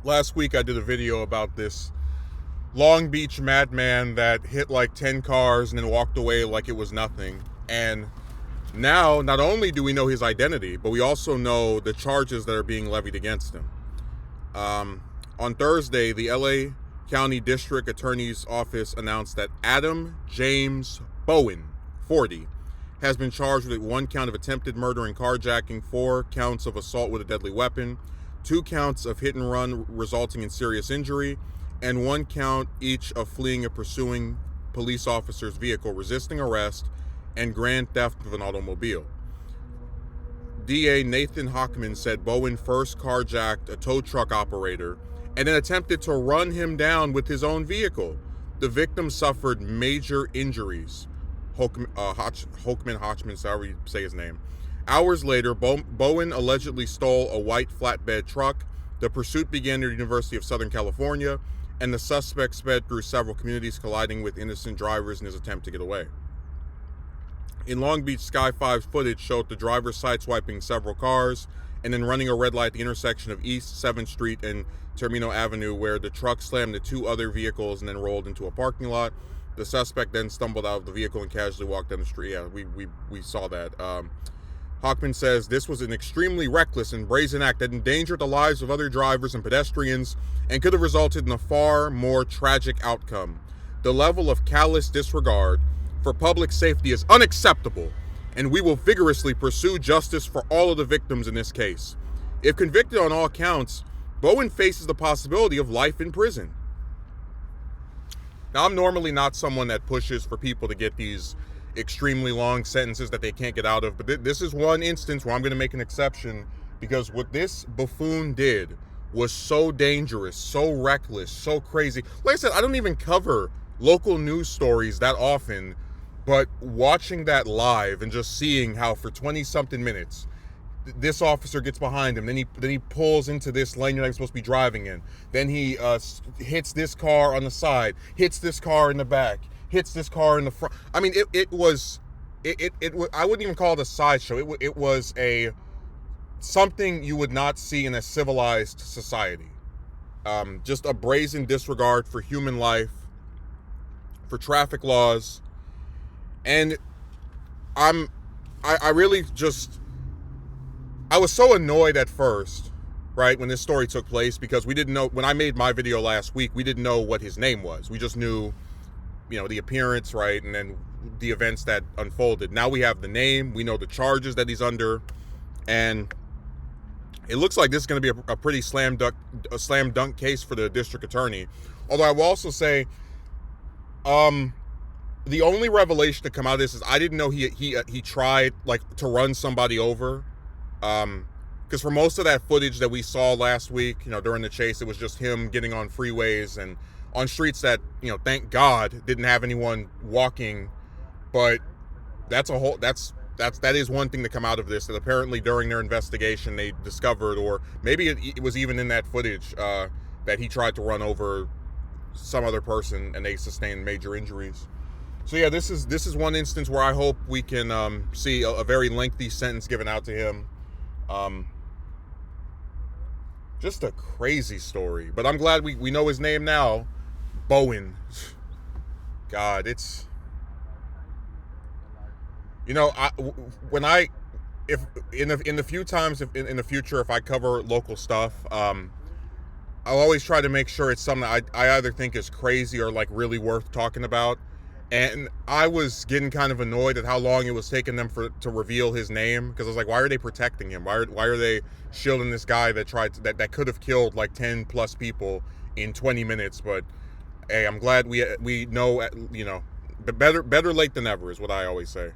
Last week I did a video about this Long Beach madman that hit like 10 cars and then walked away like it was nothing. And now, not only do we know his identity, but we also know the charges that are being levied against him. On Thursday, the LA County District Attorney's Office announced that Adam James Bowen, 40, has been charged with 1 count of attempted murder and carjacking, 4 counts of assault with a deadly weapon, 2 counts of hit and run resulting in serious injury, and 1 count each of fleeing and pursuing police officer's vehicle, resisting arrest, and grand theft of an automobile. DA Nathan Hochman said Bowen first carjacked a tow truck operator and then attempted to run him down with his own vehicle. The victim suffered major injuries. Hochman, however you say his name. Hours later, Bowen allegedly stole a white flatbed truck. The pursuit began near the University of Southern California, and the suspect sped through several communities, colliding with innocent drivers in his attempt to get away. In Long Beach, Sky 5's footage showed the driver sideswiping several cars and then running a red light at the intersection of East 7th Street and Termino Avenue, where the truck slammed into 2 other vehicles and then rolled into a parking lot. The suspect then stumbled out of the vehicle and casually walked down the street. Yeah, we saw that. Hochman says this was an extremely reckless and brazen act that endangered the lives of other drivers and pedestrians and could have resulted in a far more tragic outcome. The level of callous disregard for public safety is unacceptable, and we will vigorously pursue justice for all of the victims in this case. If convicted on all counts, Bowen faces the possibility of life in prison. Now, I'm normally not someone that pushes for people to get these extremely long sentences that they can't get out of, but this is one instance where I'm going to make an exception, because what this buffoon did was so dangerous, so reckless, so crazy. Like I said, I don't even cover local news stories that often, but watching that live and just seeing how for 20-something minutes this officer gets behind him, then he pulls into this lane you're not supposed to be driving in, then he hits this car on the side, hits this car in the back, hits this car in the front. I mean, it was I wouldn't even call it a sideshow. It was something you would not see in a civilized society. Just a brazen disregard for human life, for traffic laws, and I really just, I was so annoyed at first, right, when this story took place, because we didn't know, when I made my video last week, we didn't know what his name was. We just knew, the appearance, right, and then the events that unfolded. Now we have the name, we know the charges that he's under, and it looks like this is going to be a pretty slam dunk case for the district attorney. Although I will also say, the only revelation to come out of this is I didn't know he tried to run somebody over. Because for most of that footage that we saw last week, during the chase, it was just him getting on freeways and on streets that, thank God didn't have anyone walking. But that is one thing to come out of this, that apparently during their investigation they discovered, or maybe it was even in that footage, that he tried to run over some other person and they sustained major injuries. So yeah, this is one instance where I hope we can see a very lengthy sentence given out to him. Just a crazy story, but I'm glad we know his name now. Bowen. God, it's, if in the few times in the future, if I cover local stuff, I'll always try to make sure it's something I either think is crazy or really worth talking about. And I was getting kind of annoyed at how long it was taking them to reveal his name, because I was like, why are they protecting him? Why are they shielding this guy that could have killed 10 plus people in 20 minutes? But hey, I'm glad we know, better late than never is what I always say.